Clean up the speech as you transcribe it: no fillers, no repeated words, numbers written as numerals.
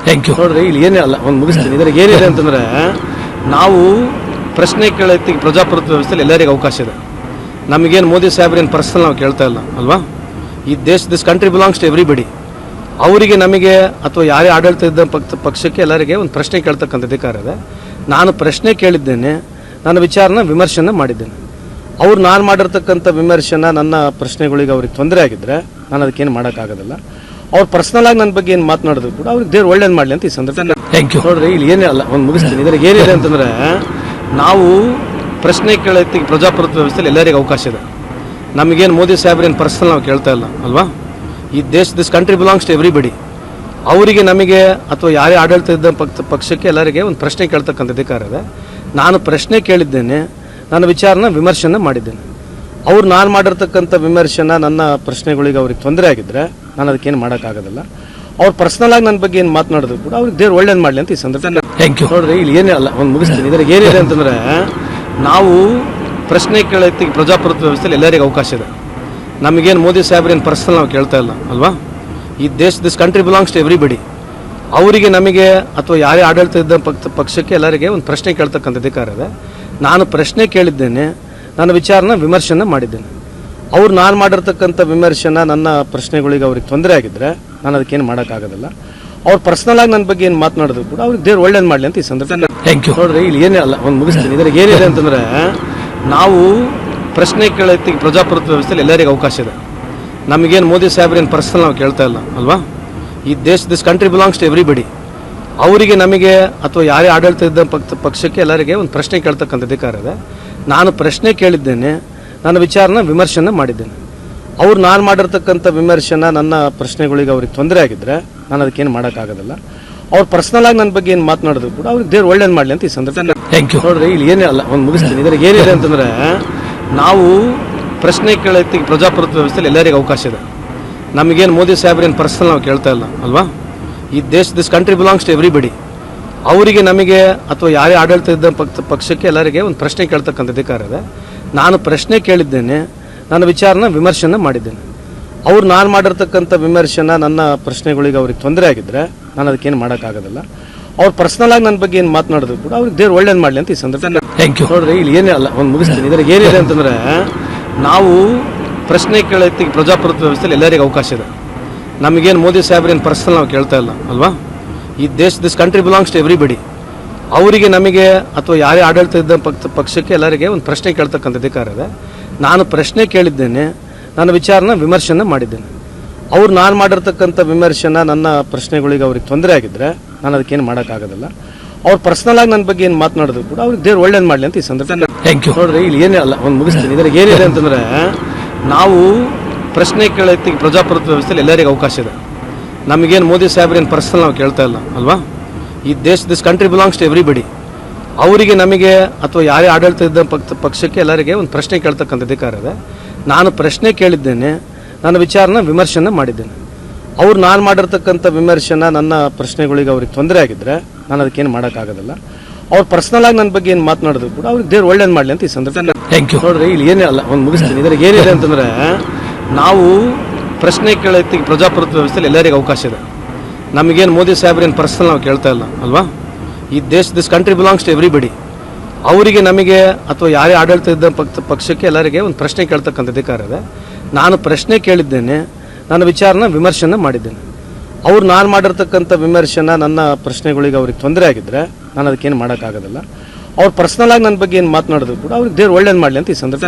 Thank you. ನೋಡ್ರಿ ಇಲ್ಲಿ ಏನೇ ಅಲ್ಲ ಒಂದು ಮುಗಿಸ್ತೀನಿ. ಇದ್ರಾಗ ಏನಿದೆ ಅಂತಂದ್ರೆ ನಾವು ಪ್ರಶ್ನೆ ಕೇಳೋತ್ತಿಗೆ ಪ್ರಜಾಪ್ರಭುತ್ವ ವ್ಯವಸ್ಥೆಯಲ್ಲಿ ಎಲ್ಲರಿಗೂ ಅವಕಾಶ ಇದೆ. ನಮಗೇನು ಮೋದಿ ಸಾಹೇಬ್ರೇನು ಪರ್ಸನಲ್ ನಾವು ಕೇಳ್ತಾ ಇಲ್ಲ ಅಲ್ವಾ. ಈ this country belongs to everybody. ಅವರಿಗೆ ನಮಗೆ ಅಥವಾ ಯಾರೇ ಆಡಳಿತ ಇದ್ದ ಪಕ್ಷಕ್ಕೆ ಎಲ್ಲರಿಗೆ ಒಂದು ಪ್ರಶ್ನೆ ಕೇಳ್ತಕ್ಕಂಥ ಅಧಿಕಾರ ಇದೆ. ನಾನು ಪ್ರಶ್ನೆ ಕೇಳಿದ್ದೇನೆ, ನನ್ನ ವಿಚಾರನ ವಿಮರ್ಶೆನ ಮಾಡಿದ್ದೇನೆ. ಅವ್ರು ನಾನು ಮಾಡಿರ್ತಕ್ಕಂಥ ವಿಮರ್ಶೆನ ನನ್ನ ಪ್ರಶ್ನೆಗಳಿಗೆ ಅವ್ರಿಗೆ ತೊಂದರೆ ಆಗಿದ್ದರೆ ನಾನು ಅದಕ್ಕೇನು ಮಾಡೋಕ್ಕಾಗೋದಿಲ್ಲ. ಅವ್ರು ಪರ್ಸನಲ್ ಆಗಿ ನನ್ನ ಬಗ್ಗೆ ಏನು ಮಾತನಾಡಿದ್ರು ಕೂಡ ಅವ್ರಿಗೆ ದೇವ್ರು ಒಳ್ಳೇದು ಮಾಡಲಿ ಅಂತ ಈ ಸಂದರ್ಭ. Thank you. ನೋಡ್ರಿ ಇಲ್ಲಿ ಏನೇ ಅಲ್ಲ ಒಂದು ಮುಗಿಸ್ತೀನಿ. ಇದ್ರಾಗ ಏನಿದೆ ಅಂತಂದ್ರೆ ನಾವು ಪ್ರಶ್ನೆ ಕೇಳೋತ್ತಿಗೆ ಪ್ರಜಾಪ್ರಭುತ್ವ ವ್ಯವಸ್ಥೆಯಲ್ಲಿ ಎಲ್ಲರಿಗೂ ಅವಕಾಶ ಇದೆ. ನಮಗೇನು ಮೋದಿ ಸಾಹೇಬ್ರೇನು ಪರ್ಸನಲ್ ನಾವು ಕೇಳ್ತಾ ಇಲ್ಲ ಅಲ್ವಾ. ಈ this country belongs to everybody. ಅವರಿಗೆ ನಮಗೆ ಅಥವಾ ಯಾರೇ ಆಡಳಿತ ಇದ್ದ ಪಕ್ಷಕ್ಕೆ ಎಲ್ಲರಿಗೆ ಒಂದು ಪ್ರಶ್ನೆ ಕೇಳ್ತಕ್ಕಂಥ ಅಧಿಕಾರ ಇದೆ. ನಾನು ಪ್ರಶ್ನೆ ಕೇಳಿದ್ದೇನೆ, ನನ್ನ ವಿಚಾರನ ವಿಮರ್ಶೆನ ಮಾಡಿದ್ದೇನೆ. ಅವ್ರು ನಾನು ಮಾಡಿರ್ತಕ್ಕಂಥ ವಿಮರ್ಶೆನ ನನ್ನ ಪ್ರಶ್ನೆಗಳಿಗೆ ಅವ್ರಿಗೆ ತೊಂದರೆ ಆಗಿದ್ದರೆ ನಾನು ಅದಕ್ಕೇನು ಮಾಡೋಕ್ಕಾಗೋದಿಲ್ಲ. ಅವ್ರು ಪರ್ಸನಲ್ ಆಗಿ ನನ್ನ ಬಗ್ಗೆ ಏನು ಮಾತನಾಡಿದ್ರು ಕೂಡ ಅವ್ರಿಗೆ ದೇವ್ರು ಒಳ್ಳೇದು ಮಾಡಲಿ ಅಂತ ಈ ಸಂದರ್ಭ. Thank you. ನೋಡ್ರಿ ಇಲ್ಲಿ ಏನೇ ಅಲ್ಲ ಒಂದು ಮುಗಿಸ್ತೀನಿ. ಇದ್ರಾಗ ಏನಿದೆ ಅಂತಂದ್ರೆ ನಾವು ಪ್ರಶ್ನೆ ಕೇಳೋತ್ತಿಗೆ ಪ್ರಜಾಪ್ರಭುತ್ವ ವ್ಯವಸ್ಥೆಯಲ್ಲಿ ಎಲ್ಲರಿಗೂ ಅವಕಾಶ ಇದೆ. ನಮಗೇನು ಮೋದಿ ಸಾಹೇಬ್ರೇನು ಪರ್ಸನಲ್ ನಾವು ಕೇಳ್ತಾ ಇಲ್ಲ ಅಲ್ವಾ. ಈ this country belongs to everybody. ಅವರಿಗೆ ನಮಗೆ ಅಥವಾ ಯಾರೇ ಆಡಳಿತ ಇದ್ದ ಪಕ್ಷಕ್ಕೆ ಎಲ್ಲರಿಗೆ ಒಂದು ಪ್ರಶ್ನೆ ಕೇಳ್ತಕ್ಕಂಥ ಅಧಿಕಾರ ಇದೆ. ನಾನು ಪ್ರಶ್ನೆ ಕೇಳಿದ್ದೇನೆ, ನನ್ನ ವಿಚಾರನ ವಿಮರ್ಶೆನ ಮಾಡಿದ್ದೇನೆ. ಅವ್ರು ನಾನು ಮಾಡಿರ್ತಕ್ಕಂಥ ವಿಮರ್ಶೆನ ನನ್ನ ಪ್ರಶ್ನೆಗಳಿಗೆ ಅವ್ರಿಗೆ ತೊಂದರೆ ಆಗಿದ್ದರೆ ನಾನು ಅದಕ್ಕೇನು ಮಾಡೋಕ್ಕಾಗೋದಿಲ್ಲ. ಅವ್ರು ಪರ್ಸನಲ್ ಆಗಿ ನನ್ನ ಬಗ್ಗೆ ಏನು ಮಾತನಾಡಿದ್ರು ಕೂಡ ಅವ್ರಿಗೆ ದೇವ್ರು ಒಳ್ಳೇದು ಮಾಡಲಿ ಅಂತ ಈ ಸಂದರ್ಭ. Thank you. ನೋಡ್ರಿ ಇಲ್ಲಿ ಏನೇ ಅಲ್ಲ ಒಂದು ಮುಗಿಸ್ತೀನಿ. ಇದ್ರಾಗ ಏನಿದೆ ಅಂತಂದ್ರೆ ನಾವು ಪ್ರಶ್ನೆ ಕೇಳೋತ್ತಿಗೆ ಪ್ರಜಾಪ್ರಭುತ್ವ ವ್ಯವಸ್ಥೆಯಲ್ಲಿ ಎಲ್ಲರಿಗೂ ಅವಕಾಶ ಇದೆ. ನಮಗೇನು ಮೋದಿ ಸಾಹೇಬ್ರೇನು ಪರ್ಸನಲ್ ನಾವು ಕೇಳ್ತಾ ಇಲ್ಲ ಅಲ್ವಾ. ಈ this country belongs to everybody. ಅವರಿಗೆ ನಮಗೆ ಅಥವಾ ಯಾರೇ ಆಡಳಿತ ಇದ್ದ ಪಕ್ಷಕ್ಕೆ ಎಲ್ಲರಿಗೆ ಒಂದು ಪ್ರಶ್ನೆ ಕೇಳ್ತಕ್ಕಂಥ ಅಧಿಕಾರ ಇದೆ. ನಾನು ಪ್ರಶ್ನೆ ಕೇಳಿದ್ದೇನೆ, ನನ್ನ ವಿಚಾರನ ವಿಮರ್ಶೆನ ಮಾಡಿದ್ದೇನೆ. ಅವ್ರು ನಾನು ಮಾಡಿರ್ತಕ್ಕಂಥ ವಿಮರ್ಶೆನ ನನ್ನ ಪ್ರಶ್ನೆಗಳಿಗೆ ಅವ್ರಿಗೆ ತೊಂದರೆ ಆಗಿದ್ದರೆ ನಾನು ಅದಕ್ಕೇನು ಮಾಡೋಕ್ಕಾಗೋದಿಲ್ಲ. ಅವ್ರು ಪರ್ಸನಲ್ ಆಗಿ ನನ್ನ ಬಗ್ಗೆ ಏನು ಮಾತನಾಡಿದ್ರು ಕೂಡ ಅವ್ರಿಗೆ ದೇವ್ರು ಒಳ್ಳೇದು ಮಾಡಲಿ ಅಂತ ಈ ಸಂದರ್ಭ. Thank you. ನೋಡ್ರಿ ಇಲ್ಲಿ ಏನೇ ಅಲ್ಲ ಒಂದು ಮುಗಿಸ್ತೀನಿ. ಇದ್ರಾಗ ಏನಿದೆ ಅಂತಂದ್ರೆ ನಾವು ಪ್ರಶ್ನೆ ಕೇಳೋತ್ತಿಗೆ ಪ್ರಜಾಪ್ರಭುತ್ವ ವ್ಯವಸ್ಥೆಯಲ್ಲಿ ಎಲ್ಲರಿಗೂ ಅವಕಾಶ ಇದೆ. ನಮಗೇನು ಮೋದಿ ಸಾಹೇಬ್ರೇನು ಪರ್ಸನಲ್ ನಾವು ಕೇಳ್ತಾ ಇಲ್ಲ ಅಲ್ವಾ. ಈ this country belongs to everybody. ಅವರಿಗೆ ನಮಗೆ ಅಥವಾ ಯಾರೇ ಆಡಳಿತ ಇದ್ದ ಪಕ್ಷಕ್ಕೆ ಎಲ್ಲರಿಗೆ ಒಂದು ಪ್ರಶ್ನೆ ಕೇಳ್ತಕ್ಕಂಥ ಅಧಿಕಾರ ಇದೆ. ನಾನು ಪ್ರಶ್ನೆ ಕೇಳಿದ್ದೇನೆ, ನನ್ನ ವಿಚಾರನ ವಿಮರ್ಶೆನ ಮಾಡಿದ್ದೇನೆ. ಅವ್ರು ನಾನು ಮಾಡಿರ್ತಕ್ಕಂಥ ವಿಮರ್ಶೆನ ನನ್ನ ಪ್ರಶ್ನೆಗಳಿಗೆ ಅವ್ರಿಗೆ ತೊಂದರೆ ಆಗಿದ್ದರೆ ನಾನು ಅದಕ್ಕೇನು ಮಾಡೋಕ್ಕಾಗೋದಿಲ್ಲ. ಅವ್ರು ಪರ್ಸನಲ್ ಆಗಿ ನನ್ನ ಬಗ್ಗೆ ಏನು ಮಾತನಾಡಿದ್ರು ಕೂಡ ಅವ್ರಿಗೆ ದೇವ್ರು ಒಳ್ಳೇದು ಮಾಡಲಿ ಅಂತ ಈ ಸಂದರ್ಭ. Thank you. ನೋಡ್ರಿ ಇಲ್ಲಿ ಏನೇ ಅಲ್ಲ ಒಂದು ಮುಗಿಸ್ತೀನಿ. ಇದ್ರಾಗ ಏನಿದೆ ಅಂತಂದ್ರೆ ನಾವು ಪ್ರಶ್ನೆ ಕೇಳೋತ್ತಿಗೆ ಪ್ರಜಾಪ್ರಭುತ್ವ ವ್ಯವಸ್ಥೆಯಲ್ಲಿ ಎಲ್ಲರಿಗೂ ಅವಕಾಶ ಇದೆ. ನಮಗೇನು ಮೋದಿ ಸಾಹೇಬ್ರೇನು ಪರ್ಸನಲ್ ನಾವು ಕೇಳ್ತಾ ಇಲ್ಲ ಅಲ್ವಾ. ಈ this country belongs to everybody. ಅವರಿಗೆ ನಮಗೆ ಅಥವಾ ಯಾರೇ ಆಡಳಿತ ಇದ್ದ ಪಕ್ಷಕ್ಕೆ ಎಲ್ಲರಿಗೆ ಒಂದು ಪ್ರಶ್ನೆ ಕೇಳ್ತಕ್ಕಂಥ ಅಧಿಕಾರ ಇದೆ. ನಾನು ಪ್ರಶ್ನೆ ಕೇಳಿದ್ದೇನೆ, ನನ್ನ ವಿಚಾರನ ವಿಮರ್ಶೆನ ಮಾಡಿದ್ದೇನೆ. ಅವ್ರು ನಾನು ಮಾಡಿರ್ತಕ್ಕಂಥ ವಿಮರ್ಶೆನ ನನ್ನ ಪ್ರಶ್ನೆಗಳಿಗೆ ಅವ್ರಿಗೆ ತೊಂದರೆ ಆಗಿದ್ದರೆ ನಾನು ಅದಕ್ಕೇನು ಮಾಡೋಕ್ಕಾಗೋದಿಲ್ಲ. ಅವ್ರು ಪರ್ಸನಲ್ ಆಗಿ ನನ್ನ ಬಗ್ಗೆ ಏನು ಮಾತನಾಡಿದ್ರು ಕೂಡ ಅವ್ರಿಗೆ ದೇವ್ರು ಒಳ್ಳೇದು ಮಾಡಲಿ ಅಂತ ಈ ಸಂದರ್ಭ. Thank you. ನೋಡ್ರಿ ಇಲ್ಲಿ ಏನೇ ಅಲ್ಲ ಒಂದು ಮುಗಿಸ್ತೀನಿ. ಇದ್ರಾಗ ಏನಿದೆ ಅಂತಂದ್ರೆ ನಾವು ಪ್ರಶ್ನೆ ಕೇಳೋತ್ತಿಗೆ ಪ್ರಜಾಪ್ರಭುತ್ವ ವ್ಯವಸ್ಥೆಯಲ್ಲಿ ಎಲ್ಲರಿಗೂ ಅವಕಾಶ ಇದೆ. ನಮಗೇನು ಮೋದಿ ಸಾಹೇಬ್ರೇನು ಪರ್ಸನಲ್ ನಾವು ಕೇಳ್ತಾ ಇಲ್ಲ ಅಲ್ವಾ. ಈ this country belongs to everybody. ಅವರಿಗೆ ನಮಗೆ ಅಥವಾ ಯಾರೇ ಆಡಳಿತ ಇದ್ದ ಪಕ್ಷಕ್ಕೆ ಎಲ್ಲರಿಗೆ ಒಂದು ಪ್ರಶ್ನೆ ಕೇಳ್ತಕ್ಕಂಥ ಅಧಿಕಾರ ಇದೆ. ನಾನು ಪ್ರಶ್ನೆ ಕೇಳಿದ್ದೇನೆ, ನನ್ನ ವಿಚಾರನ ವಿಮರ್ಶೆನ ಮಾಡಿದ್ದೇನೆ. ಅವ್ರು ನಾನು ಮಾಡಿರ್ತಕ್ಕಂಥ ವಿಮರ್ಶೆನ ನನ್ನ ಪ್ರಶ್ನೆಗಳಿಗೆ ಅವ್ರಿಗೆ ತೊಂದರೆ ಆಗಿದ್ದರೆ ನಾನು ಅದಕ್ಕೇನು ಮಾಡೋಕ್ಕಾಗೋದಿಲ್ಲ. ಅವ್ರು ಪರ್ಸನಲ್ ಆಗಿ ನನ್ನ ಬಗ್ಗೆ ಏನು ಮಾತನಾಡಿದ್ರು ಕೂಡ ಅವ್ರಿಗೆ ದೇವ್ರು ಒಳ್ಳೇದು ಮಾಡಲಿ ಅಂತ ಈ ಸಂದರ್ಭ. Thank you. ನೋಡ್ರಿ ಇಲ್ಲಿ ಏನೇ ಅಲ್ಲ ಒಂದು ಮುಗಿಸ್ತೀನಿ. ಇದ್ರಾಗ ಏನಿದೆ ಅಂತಂದ್ರೆ ನಾವು ಪ್ರಶ್ನೆ ಕೇಳೋತ್ತಿಗೆ ಪ್ರಜಾಪ್ರಭುತ್ವ ವ್ಯವಸ್ಥೆಯಲ್ಲಿ ಎಲ್ಲರಿಗೂ ಅವಕಾಶ ಇದೆ. ನಮಗೇನು ಮೋದಿ ಸಾಹೇಬ್ರೇನು ಪರ್ಸನಲ್ ನಾವು ಕೇಳ್ತಾ ಇಲ್ಲ ಅಲ್ವಾ. ಈ this country belongs to everybody. ಅವರಿಗೆ ನಮಗೆ ಅಥವಾ ಯಾರೇ ಆಡಳಿತ ಇದ್ದ ಪಕ್ಷಕ್ಕೆ ಎಲ್ಲರಿಗೆ ಒಂದು ಪ್ರಶ್ನೆ ಕೇಳ್ತಕ್ಕಂಥ ಅಧಿಕಾರ ಇದೆ. ನಾನು ಪ್ರಶ್ನೆ ಕೇಳಿದ್ದೇನೆ, ನನ್ನ ವಿಚಾರನ ವಿಮರ್ಶೆನ ಮಾಡಿದ್ದೇನೆ. ಅವ್ರು ನಾನು ಮಾಡಿರ್ತಕ್ಕಂಥ ವಿಮರ್ಶೆನ ನನ್ನ ಪ್ರಶ್ನೆಗಳಿಗೆ ಅವ್ರಿಗೆ ತೊಂದರೆ ಆಗಿದ್ದರೆ ನಾನು ಅದಕ್ಕೇನು ಮಾಡೋಕ್ಕಾಗೋದಿಲ್ಲ. ಅವ್ರು ಪರ್ಸನಲ್ ಆಗಿ ನನ್ನ ಬಗ್ಗೆ ಏನು ಮಾತನಾಡಿದ್ರು ಕೂಡ ಅವ್ರಿಗೆ ದೇವ್ರು ಒಳ್ಳೇದು ಮಾಡಲಿ ಅಂತ ಈ ಸಂದರ್ಭ.